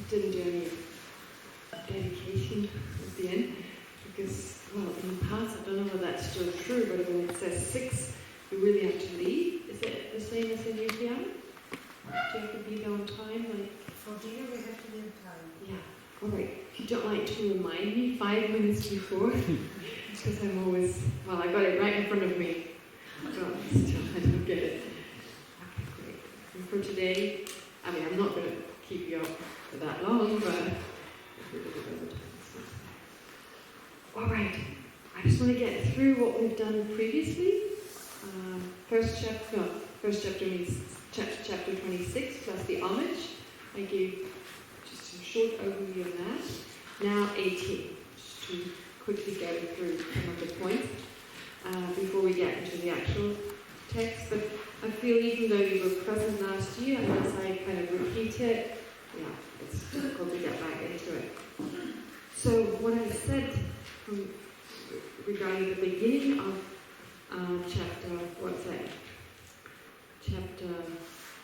Didn't do any dedication at the end because, well, in the past, I don't know whether that's still true, but when it says 6, you really have to leave. Is it the same as in UPM? Do you have to be there on time? Like, for here, we have to be on time. Yeah. All right. If you don't like to remind me 5 minutes before, because I'm always, well, I got it right in front of me. But still, I don't get it. Okay, great. And for today, I mean, I'm not going to keep you up for that long, but if we're going over time. All right. I just want to get through what we've done previously. First chapter means chapter 26 plus the homage. I gave just a short overview of that. Now 18, just to quickly go through some of the points before we get into the actual text. But I feel even though you were present last year, unless I kind of repeat it, yeah, it's difficult to get back into it. So what I said regarding the beginning of chapter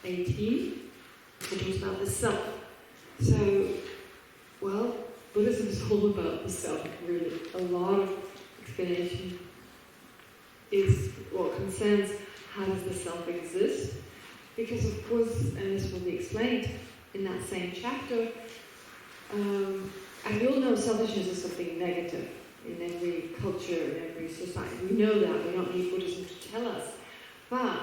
18, it was about the self. So, well, Buddhism is all about the self, really. A lot of explanation concerns how does the self exist. Because of course, and this will be explained in that same chapter, and we all know selfishness is something negative in every culture, in every society. We know that. We don't need Buddhism to tell us. But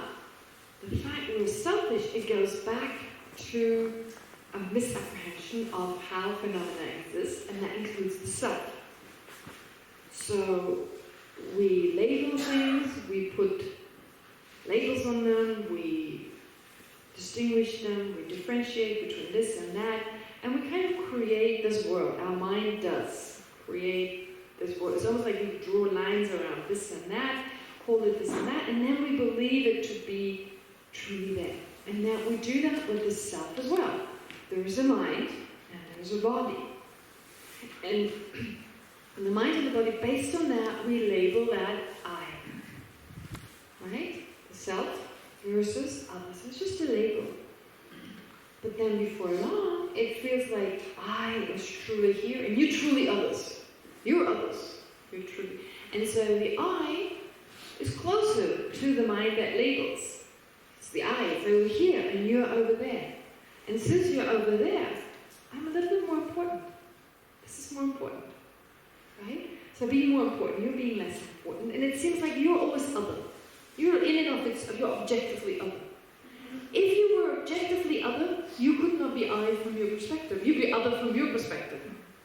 the fact that we're selfish, it goes back to a misapprehension of how phenomena exist, and that includes the self. So we label things, we put labels on them, we distinguish them, we differentiate between this and that, and we kind of create this world. Our mind does create this world. It's almost like we draw lines around this and that, call it this and that, and then we believe it to be truly there. And now we do that with the self as well. There is a mind and there is a body. And the mind and the body, based on that, we label that I. Right? The self versus others. It's just a label. But then before long, it feels like I is truly here and you truly others. You're others. You're truly. And so the I is closer to the mind that labels. It's the I, it's over here and you're over there. And since you're over there, I'm a little bit more important. This is more important. Right? So being more important, you're being less important. And it seems like you're always other. You're in and of itself, you're objectively other. If you were objectively other, you could not be I from your perspective. You'd be other from your perspective.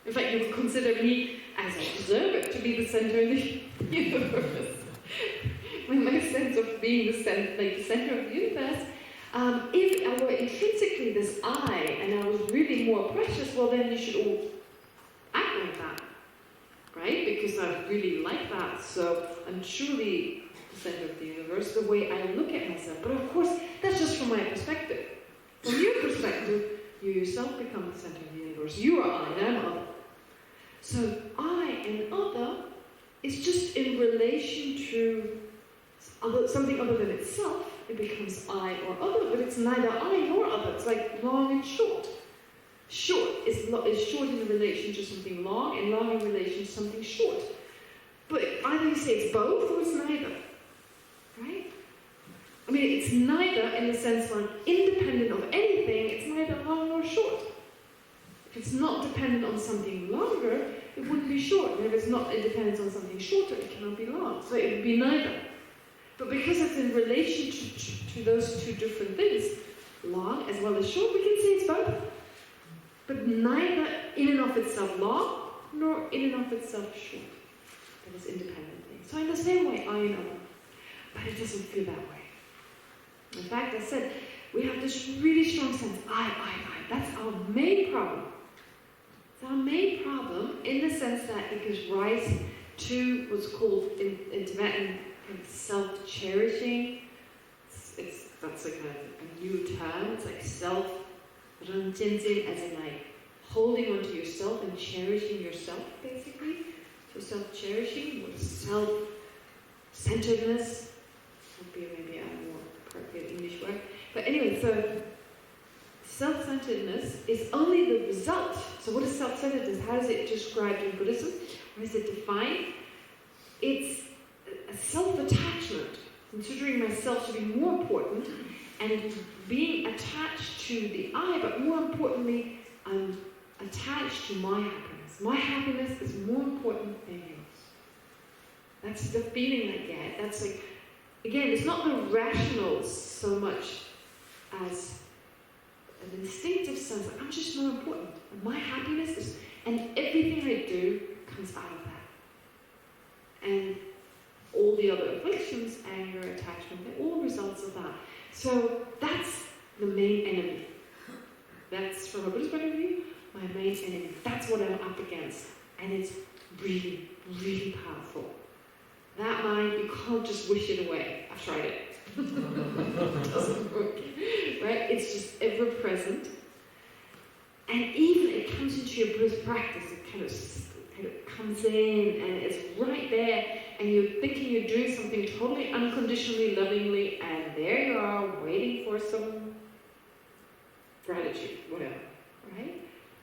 In fact, you would consider me, as I deserve it, to be the center of the universe. With my sense of being the center of the universe, if I were intrinsically this I, and I was really more precious, well then you should all act like that. Right? Because I really like that, so I'm truly the center of the universe, the way I look at myself. But of course, that's just from my perspective. From your perspective, you yourself become the center of the universe. You are I, and I'm other. So I and other is just in relation to something other than itself. It becomes I or other, but it's neither I nor other. It's like long and short. Short is short in relation to something long, and long in relation to something short. But either you say it's both or it's neither. Right? I mean, it's neither in the sense like independent of anything, it's neither long nor short. If it's not dependent on something longer, it wouldn't be short. And if it's not independent on something shorter, it cannot be long. So it would be neither. But because it's in relation to those two different things, long as well as short, we can say it's both. But neither in and of itself long, nor in and of itself short. That is independent things. So in the same way, I and other. But it doesn't feel that way. In fact, I said, we have this really strong sense, I. That's our main problem. It's our main problem in the sense that it gives rise to what's called in Tibetan self-cherishing. That's like a new term. It's like self-renjinjin, as in like holding onto yourself and cherishing yourself, basically. So self-cherishing was self-centeredness would be maybe a more appropriate English word. But anyway, so self-centeredness is only the result. So what is self-centeredness? How is it described in Buddhism? Or is it defined? It's a self-attachment, considering myself to be more important, and being attached to the I, but more importantly, I'm attached to my happiness. My happiness is more important than yours. That's the feeling I get. That's like, again, it's not the rational so much as an instinctive sense, like, I'm just more important. And my happiness is, and everything I do comes out of that. And all the other afflictions, anger, attachment, they're all results of that. So that's the main enemy. That's, from a Buddhist point of view, my main enemy. That's what I'm up against. And it's really, really powerful. That mind, you can't just wish it away. I've tried it. It doesn't work. Right? It's just ever present. And even it comes into your Buddhist practice, it kind of comes in and it's right there, and you're thinking you're doing something totally unconditionally, lovingly, and there you are waiting for some gratitude, whatever. Right?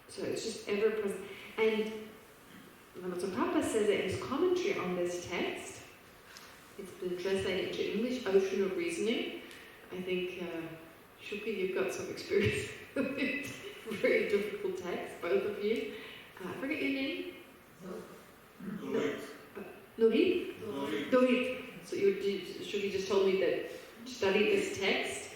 So it's just ever present. And Papa says it in his commentary on this text. It's been translated into English, Ocean of Reasoning. I think, Shuki, you've got some experience with it. Very difficult text, both of you. I forget your name? Norit? Norit. So Shuki just told me that study this text.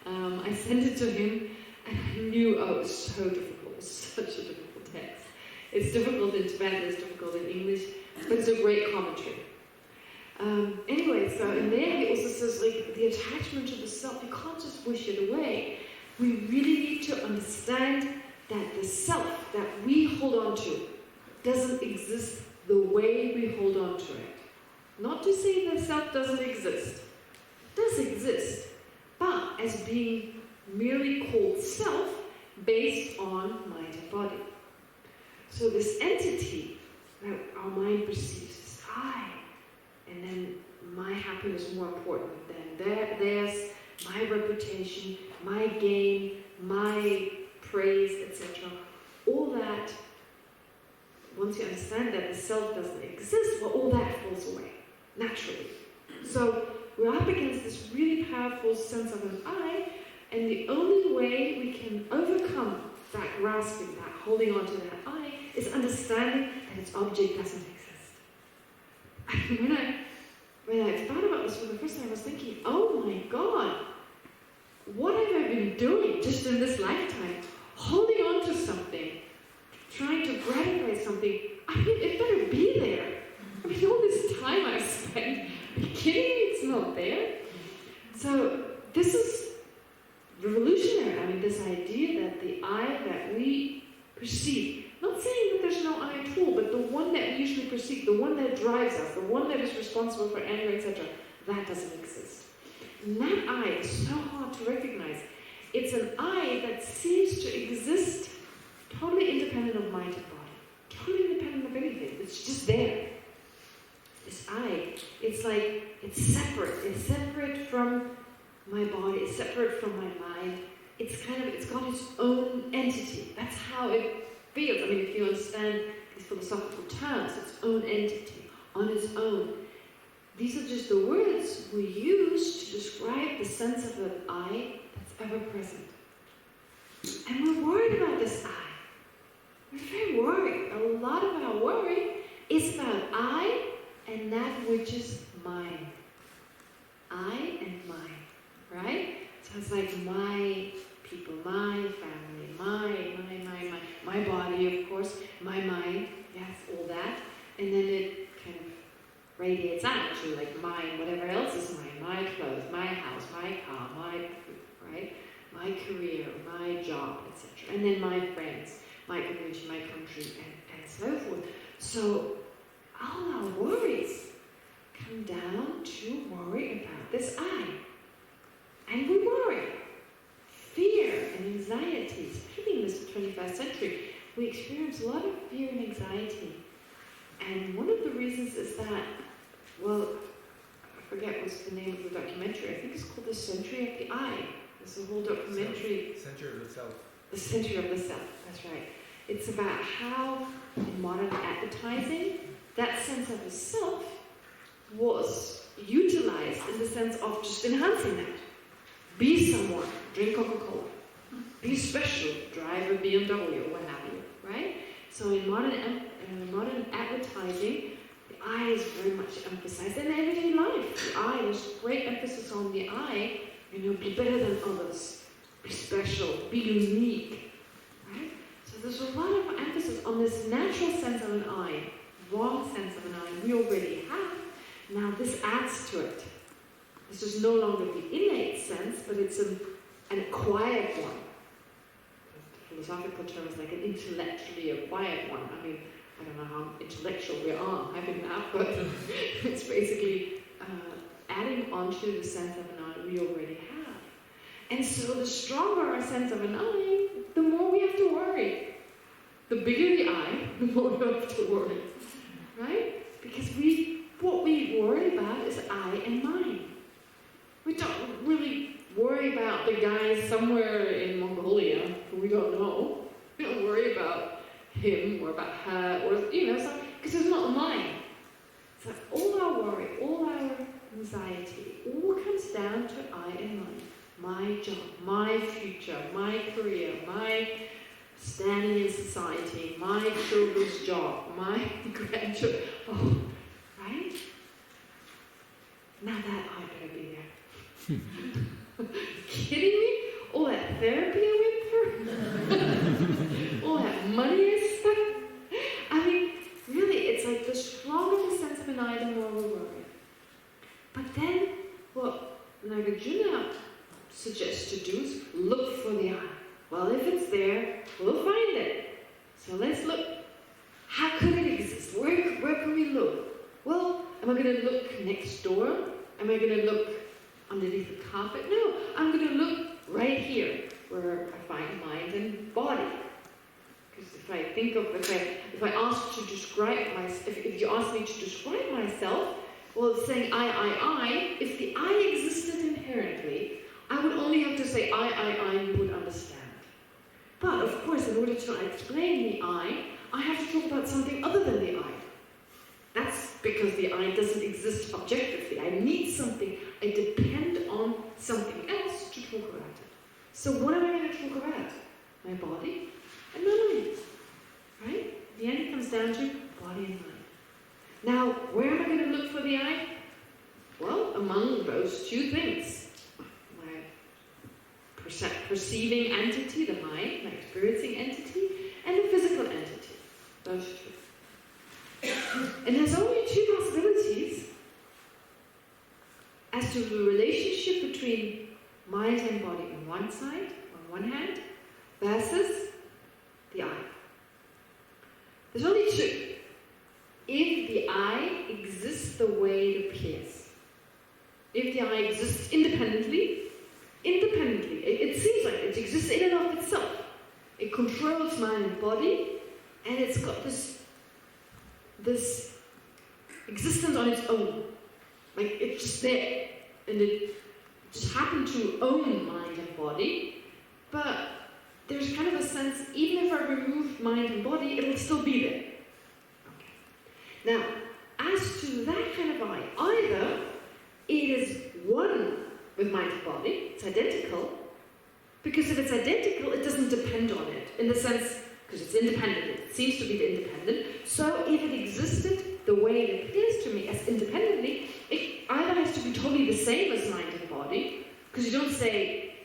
I sent it to him, and I knew, it was so difficult. It was such a difficult text. It's difficult in Tibetan, it's difficult in English, but it's a great commentary. Anyway, so in there he also says, like, the attachment to the self, you can't just wish it away. We really need to understand that the self that we hold on to doesn't exist the way we hold on to it. Not to say that self doesn't exist. It does exist, but as being merely called self based on mind and body. So this entity that our mind perceives as I, and then my happiness is more important than theirs, my reputation, my gain, my praise, etc. All that, once you understand that the self doesn't exist, well, all that falls away, naturally. So we're up against this really powerful sense of an I, and the only way we can overcome that grasping, that holding on to that I, is understanding that its object doesn't exist. When I thought about this for the first time, I was thinking, oh my God, what have I been doing just in this lifetime? Holding on to something, trying to gratify something. I mean, it better be there. I mean, all this time I've spent, are you kidding me? It's not there. So this is revolutionary. I mean, this idea that the I that we perceive, not saying that there's no I at all, but the one that we usually perceive, the one that drives us, the one that is responsible for anger, etc., that doesn't exist. And that I is so hard to recognize. It's an I that seems to exist totally independent of mind and body. Totally independent of anything. It's just there. This I, it's like, it's separate. It's separate from my body. It's separate from my mind. It's got its own entity. That's how it feels. I mean, if you understand these philosophical terms, its own entity, on its own. These are just the words we use to describe the sense of an I that's ever present. And we're worried about this I. We're very worried. A lot of our worry is about I and that which is mine. I and mine, right? So it's like my people, my family, my body, of course, my mind, yes, all that. And then it kind of radiates out to like mine, whatever else is mine, my clothes, my house, my car, my food, right? My career, my job, etc. And then my friends, my community, my country, and so forth. So all our worries come down to worry about this I. And we worry. Fear and anxiety, especially in this 21st century, we experience a lot of fear and anxiety. And one of the reasons is that forget what's the name of the documentary. I think it's called The Century of the Eye. It's a whole documentary. Center of the Self. The Center of the Self, that's right. It's about how in modern advertising, that sense of the self was utilized in the sense of just enhancing that. Be someone, drink Coca-Cola. Be special, drive a BMW, or what have you, right? So in modern advertising, the eye is very much emphasized in everyday life. The eye, there's great emphasis on the eye. Be better than others. Be special. Be unique. Right? So there's a lot of emphasis on this natural sense of an eye, wrong sense of an eye we already have. Now this adds to it. This is no longer the innate sense, but it's an acquired one. The philosophical term is like an intellectually acquired one. I mean, I don't know how intellectual we are having that, but it's basically adding onto the sense of an eye we already have. And so the stronger our sense of an eye, the more we have to worry. The bigger the eye, the more we have to worry. Right? Because what we worry about is I and mine. We don't really worry about the guy somewhere in Mongolia who we don't know. We don't worry about him or about her, or because it's not mine. So all our worry, all our anxiety, all comes down to I and mine. My job, my future, my career, my standing in society, my children's job, my grandchildren. Oh, right? Now that I better be there. Kidding me? All that therapy I went through? All that money I spent? I mean, really, it's like the stronger the sense of an eye, the more we worry. But then, what Nagarjuna suggests to do is look for the eye. Well, if it's there, we'll find it. So let's look. How could it exist? Where can we look? Well, am I going to look next door? Am I going to look underneath the carpet? No, I'm going to look right here, where I find mind and body. Because if I ask to describe myself, if you ask me to describe myself, well, it's saying I. If the I existed inherently, I would only have to say I, you would understand. But, of course, in order to explain the I have to talk about something other than the I. That's because the I doesn't exist objectively. I need something. I depend on something else to talk about it. So what am I going to talk about? My body and my mind. Right? In the end, it comes down to body and mind. Now, where am I going to look for the I? Well, among those two things. My perceiving entity, the mind, my experiencing entity, and the physical entity. Those two. And there's only two possibilities as to the relationship between mind and body on one side, on one hand, versus the I. There's only two. If the I exists the way it appears, if the I exists independently, it seems like it exists in and of itself. It controls mind and body, and it's got this existence on its own. Like, it's just there, and it just happened to own mind and body, but there's kind of a sense, even if I remove mind and body, it'll still be there. Okay. Now, as to that kind of I, either it is one with mind and body, it's identical, because if it's identical, it doesn't depend on it, in the sense, because it's independent, it seems to be independent, so if it existed the way it appears to me as independently, it either has to be totally the same as mind and body, because you don't say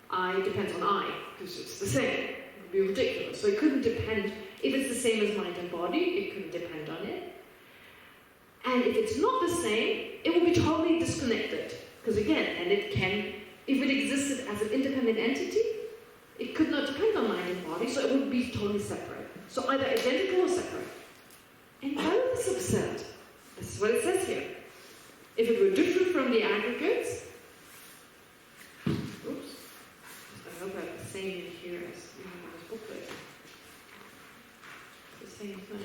I depends on I, because it's the same. It would be ridiculous. So it couldn't depend. If it's the same as mind and body, it couldn't depend on it. And if it's not the same, it will be totally disconnected. Because again, if it existed as an independent entity, it could not depend on mind and body, so it would be totally separate. So either identical or separate. And both is absurd. This is what it says here. If it were different from the aggregates, oops, I hope I have the same in here as in this booklet. It's the same thing.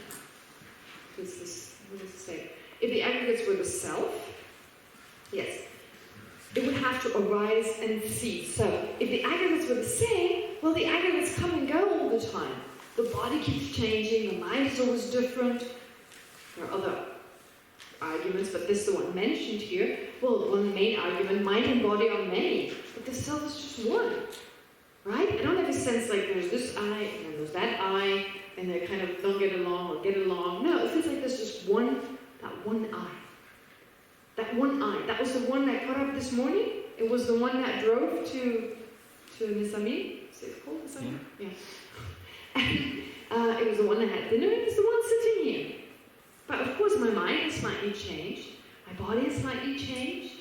What does it say? If the aggregates were the self, Yes. It would have to arise and cease. So, if the aggregates were the same, well, the aggregates come and go all the time. The body keeps changing, the mind is always different. There are other arguments, but this is the one mentioned here. Well, one main argument, mind and body are many, but the self is just one. Right? I don't have a sense like there's this I, and then there's that I, and they kind of don't get along or get along. No, it feels like there's just one, that one I. That one I. That was the one that got up this morning. It was the one that drove to Nisami. Is it called Nisami? Yeah. And it was the one that had dinner. It was the one sitting here. But of course, my mind has slightly changed. My body has slightly changed.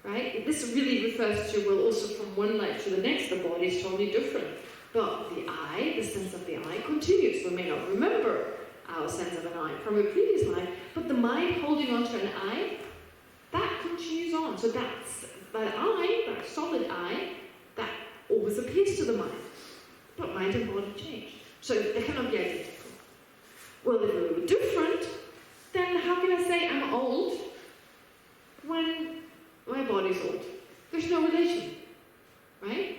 Right? This really refers to, well, also from one life to the next, the body is totally different. But the I, the sense of the I, continues. We may not remember our sense of an I from a previous life, but the mind holding on to an I, that continues on. So that's that I, that solid I, that always appears to the mind. But mind and body change. So they cannot be identical. Well, if they were different, then how can I say I'm old when my body's old? There's no relation, right?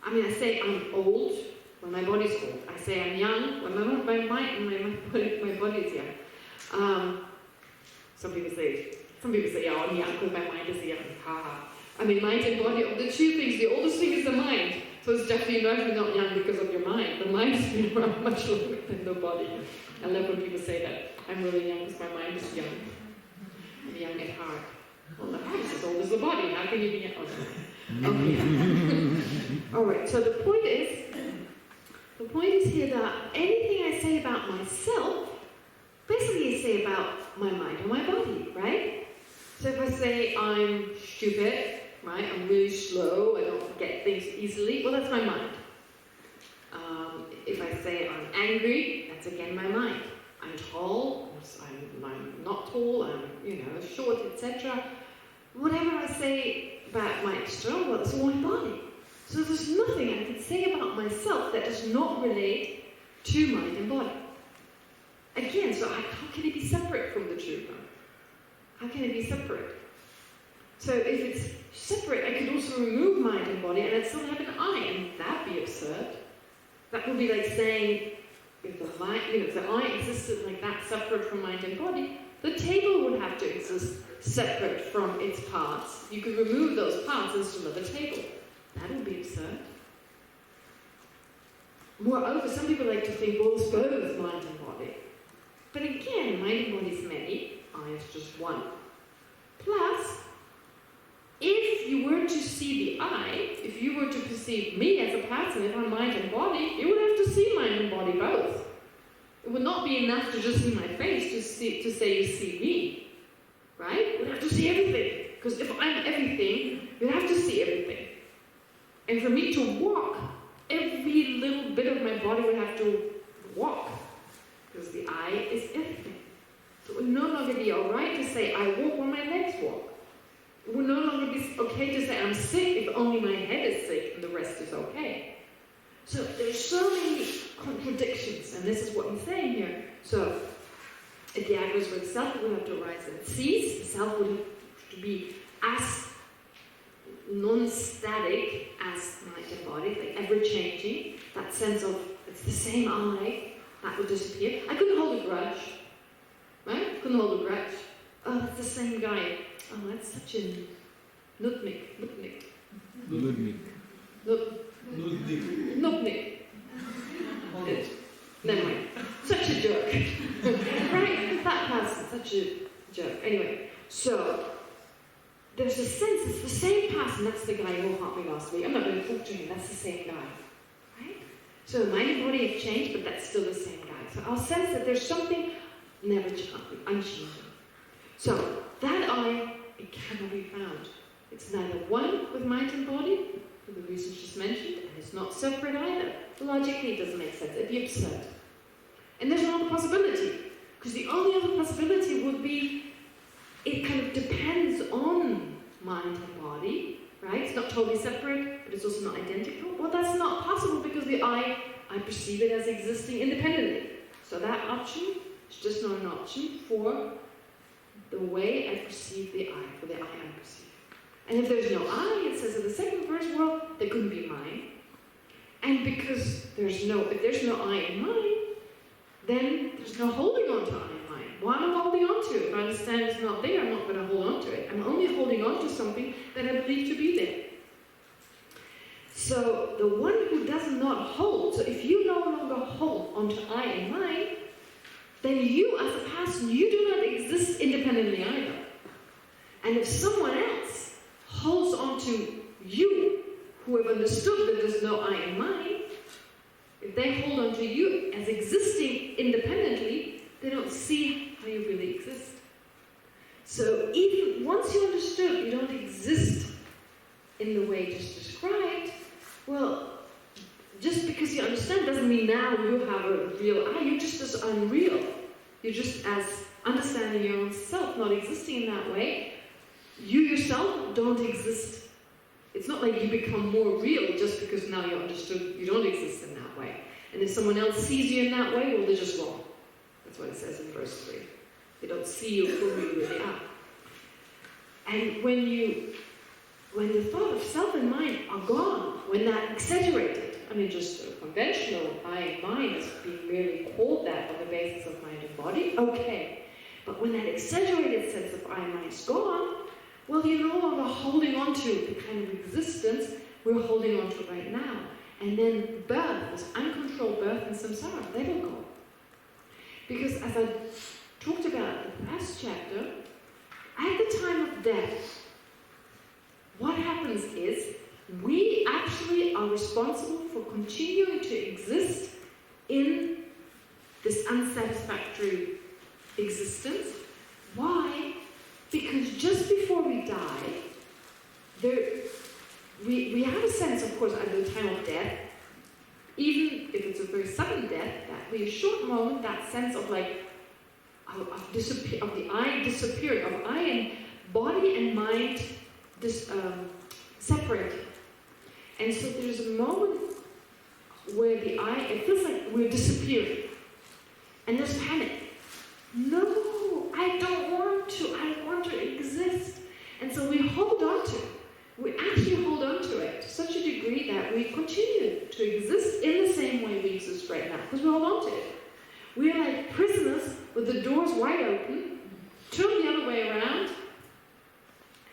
I mean, I say I'm old when my body's old. I say I'm young when my body is young. Some people say, yeah, I'm young because my mind is young. I mean, mind and body are the two things. The oldest thing is the mind. So it's definitely not young because of your mind. The mind has been around much longer than the body. I love when people say that. I'm really young because my mind is young. I'm young at heart. Well, the heart is as old as the body. How can you be young? Okay. All right. So the point is here that anything I say about myself, basically I say about my mind or my body, right? So if I say I'm stupid, right? I'm really slow. I don't get things easily. Well, that's my mind. If I say I'm angry, that's again my mind. I'm tall. I'm not tall. I'm short, etc. Whatever I say about my external world, it's all my body. So there's nothing I can say about myself that does not relate to mind and body. Again, so how can it be separate from the true one? How can it be separate? So if it's separate, I could also remove mind and body and I'd still have an I, and that'd be absurd. That would be like saying, if the mind, if the I existed like that, separate from mind and body, the table would have to exist separate from its parts. You could remove those parts and still have a table. That would be absurd. Moreover, some people like to think, well, it's both mind and body. But again, mind and body is many, I is just one. Plus, if you were to see the I, if you were to perceive me as a person, if I'm mind and body, you would have to see mind and body both. It would not be enough to just see my face to say you see me. Right? You would have to see everything. Because if I'm everything, you have to see everything. And for me to walk, every little bit of my body would have to walk. Because the I is everything. So it would no longer be alright to say I walk when my legs walk. It would no longer be okay to say I'm sick if only my head is sick and the rest is okay. So there's so many contradictions, and this is what he's saying here. So if the aggregates were itself, it would have to arise and cease. The self would have to be as non-static as mind and body, like ever-changing. That sense of it's the same I, that would disappear. I couldn't hold a grudge, right? Couldn't hold a grudge. Oh, that's the same guy. Oh, that's such a nutnik. Never mind. Such a jerk. Right? That person, such a jerk. Anyway, so there's a sense it's the same person. That's the guy who helped me last week. I'm not going to talk to him. That's the same guy. Right? So mind and body have changed, but that's still the same guy. So I'll sense that there's something never changing, unchanging. So that I, it cannot be found. It's neither one with mind and body, for the reasons just mentioned, and it's not separate either. Logically, it doesn't make sense. It'd be absurd. And there's another possibility, because the only other possibility would be it kind of depends on mind and body, right? It's not totally separate, but it's also not identical. Well, that's not possible because the I perceive it as existing independently. So that option is just not an option for the way I perceive the I, for the I perceive. And if there's no I, it says in the second verse, well, there couldn't be mine. And because if there's no I in mine, then there's no holding on to I in mine. Why am I holding on to it? If I understand it's not there, I'm not going to hold on to it. I'm only holding on to something that I believe to be there. So the one who does not hold, so if you no longer hold onto I in mine, then you as a person, you do not exist independently either. And if someone else holds on to you, who have understood that there's no I in mine, if they hold on to you as existing independently, they don't see how you really exist. So even once you understood you don't exist in the way just described, well, just because you understand doesn't mean now you have a real I. You're just as unreal. You're just as understanding your own self, not existing in that way. You yourself don't exist. It's not like you become more real just because now you understood you don't exist in that way. And if someone else sees you in that way, well, they're just wrong. That's what it says in verse 3. They don't see you for who you really are. And when the thought of self and mind are gone, when that exaggerated, I mean just a conventional I and mind is being merely called that on the basis of mind and body, okay. But when that exaggerated sense of I and mind is gone, well, you're no longer holding on to the kind of existence we're holding on to right now. And then birth, this uncontrolled birth and samsara, they will go. Because as I talked about in the last chapter, at the time of death, what happens is we actually are responsible for continuing to exist in this unsatisfactory existence. Why? Because just before we die, we have a sense, of course, at the time of death, even if it's a very sudden death, that we a short moment, that sense of like of the I disappearing, of I and body and mind separating. And so there's a moment where the I, it feels like we're disappearing. And there's panic. No, I don't want to. I want to exist. And so we hold on to it. We actually hold on to it to such a degree that we continue to exist in the same way we exist right now, because we hold on to it. We are like prisoners with the doors wide open, turned the other way around,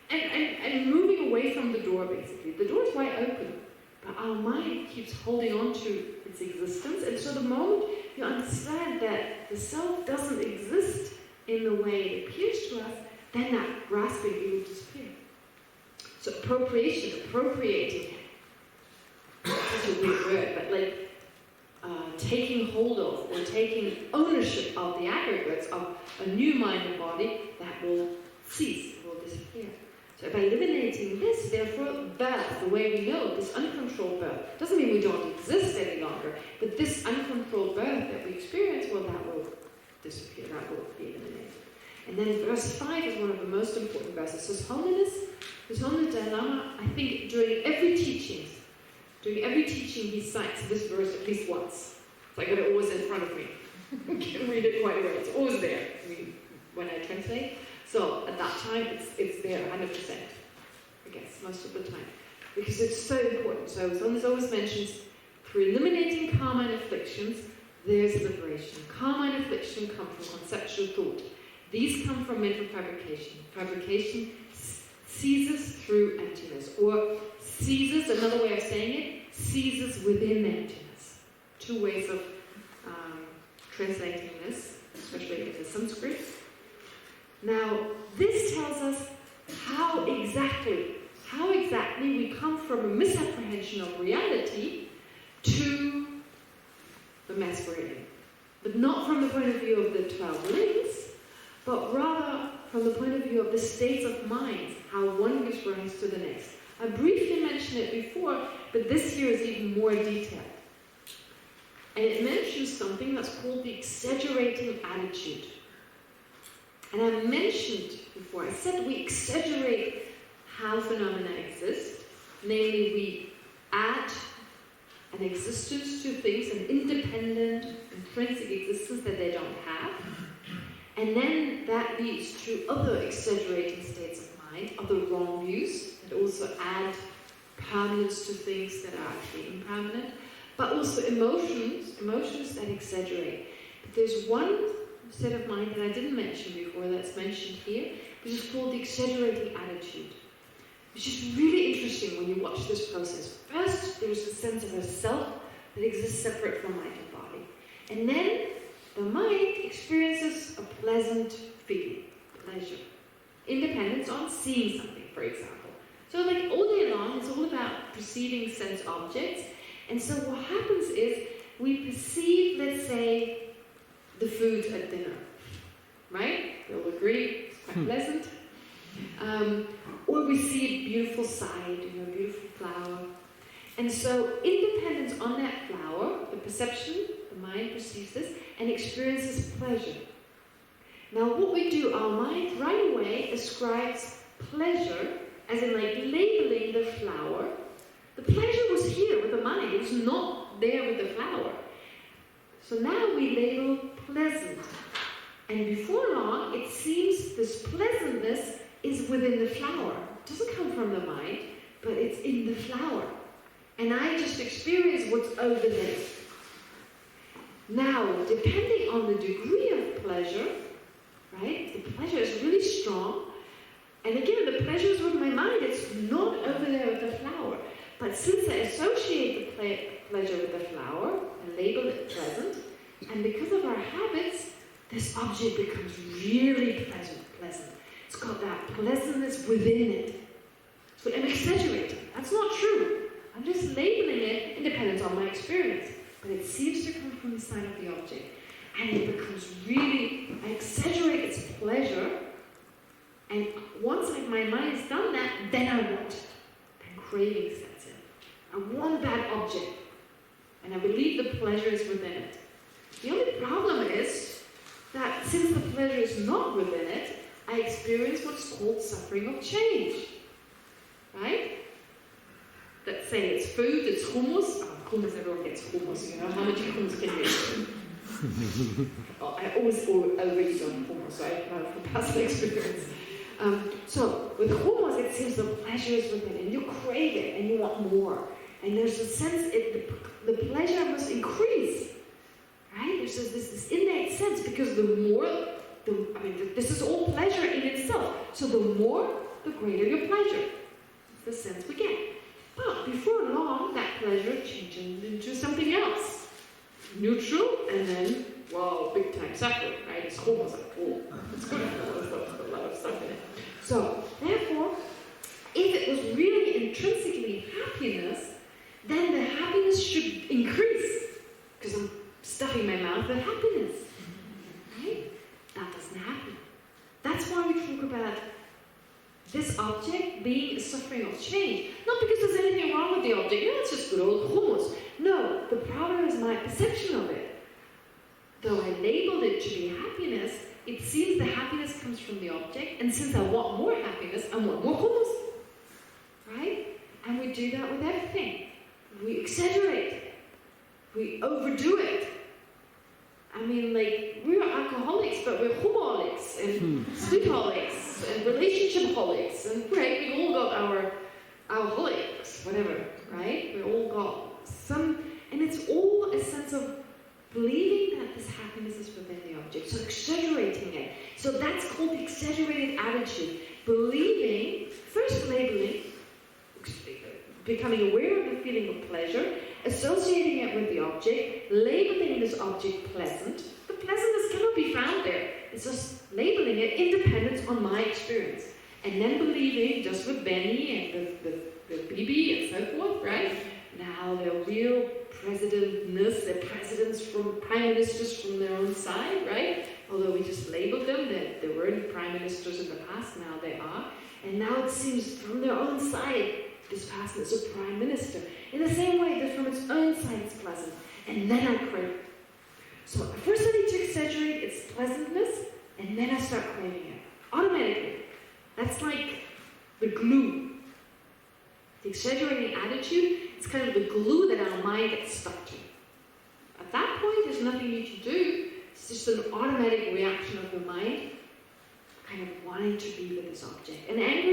and moving away from the door, basically. The door is wide open, but our mind keeps holding on to its existence. And so the moment you understand that the self doesn't exist in the way it appears to us, then that grasping will disappear. So appropriating, that's a weird word, but like taking hold of or taking ownership of the aggregates of a new mind and body, that will cease, will disappear. So by eliminating this, therefore, birth, the way we know, this uncontrolled birth, doesn't mean we don't exist any longer, but this uncontrolled birth that we experience, well, that will disappear, that will be eliminated. And then verse 5 is one of the most important verses. His Holiness Dalai Lama, I think during every teaching he cites this verse at least once. It's like I got it always in front of me. I can read it quite well. It's always there when I translate. So at that time, it's there 100%. I guess most of the time, because it's so important. So as always mentions, through eliminating karma and afflictions, there's liberation. Karma and affliction come from conceptual thought. These come from mental fabrication. Fabrication seizes through emptiness, or seizes, another way of saying it, seizes within emptiness. Two ways of translating this, especially into Sanskrit. Now, this tells us how exactly we come from a misapprehension of reality to the mass we're in. But not from the point of view of the 12 links, but rather from the point of view of the states of mind, how one gives rise to the next. I briefly mentioned it before, but this here is even more detailed. And it mentions something that's called the exaggerating attitude. And I mentioned before, I said we exaggerate how phenomena exist. Namely, we add an existence to things, an independent, intrinsic existence that they don't have. And then that leads to other exaggerating states of mind, other wrong views, that also add permanence to things that are actually impermanent, but also emotions that exaggerate. But there's one set of mind that I didn't mention before that's mentioned here, which is called the exaggerating attitude, which is really interesting when you watch this process. First, there's a sense of a self that exists separate from mind and body. And then the mind experiences a pleasant feeling, pleasure, independence on seeing something, for example. So like all day long, it's all about perceiving sense objects. And so what happens is we perceive, let's say, the food at dinner, right? We'll agree, it's quite pleasant. Or we see a beautiful sight, a beautiful flower. And so independence on that flower, the perception, the mind perceives this and experiences pleasure. Now what we do, our mind right away ascribes pleasure, as in like labeling the flower. The pleasure was here with the mind, it was not there with the flower. So now we label pleasant. And before long, it seems this pleasantness is within the flower. It doesn't come from the mind, but it's in the flower. And I just experience what's over there. Now, depending on the degree of pleasure, right? If the pleasure is really strong, and again, the pleasure is with my mind, it's not over there with the flower. But since I associate the pleasure with the flower, and label it pleasant, and because of our habits, this object becomes really pleasant. It's got that pleasantness within it. So I'm exaggerating. That's not true. I'm just labeling it independent on my experience. But it seems to come from the side of the object. And it becomes really, I exaggerate its pleasure. And once my mind's done that, then I want it. And craving sets in. I want that object. And I believe the pleasure is within it. The only problem is that since the pleasure is not within it, I experience what's called suffering of change. Right? Let's say it's food, it's hummus. Oh, hummus, everyone gets hummus, you know. How much hummus can you eat? Oh, I always overeat on hummus, so I know from past experience. So with hummus, it seems the pleasure is within it, and you crave it, and you want more. And there's a sense, the pleasure must increase. Right? There's this innate sense, because the more, this is all pleasure in itself. So the more, the greater your pleasure. That's the sense we get. But before long, that pleasure changes into something else. Neutral, and then, well, big time suffering, right? It's almost like, oh, it's good. There's a lot of stuff in it. So, therefore, if it was really intrinsically happiness, then the happiness should increase. Because I'm stuffing my mouth with happiness. Right? That doesn't happen. That's why we talk about this object being a suffering of change. Not because there's anything wrong with the object. No, it's just good old hummus. No, the problem is my perception of it. Though I labeled it to be happiness, it seems the happiness comes from the object, and since I want more happiness, I want more hummus. Right? And we do that with everything. We exaggerate it. We overdo it. I mean, like, we're alcoholics, but we're humaholics, and sweetholics, and relationship-holics, and right, we all got our holics, whatever, right? We all got some, and it's all a sense of believing that this happiness is within the object, so exaggerating it. So that's called the exaggerated attitude. Believing, first labeling, becoming aware of the feeling of pleasure, associating it with the object, labeling this object pleasant. The pleasantness cannot be found there. It's just labeling it independent on my experience. And then believing, just with Benny and the BB and so forth, right? Now they're real presidentness, they're presidents from prime ministers from their own side, right? Although we just labeled them, that there weren't prime ministers in the past, now they are. And now it seems from their own side, this person is a prime minister. In the same way that from its own side it's pleasant. And then I crave. So first I need to exaggerate its pleasantness, and then I start craving it. Automatically. That's like the glue. The exaggerating attitude, it's kind of the glue that our mind gets stuck to. At that point, there's nothing you can do. It's just an automatic reaction of your mind, kind of wanting to be with this object. And anger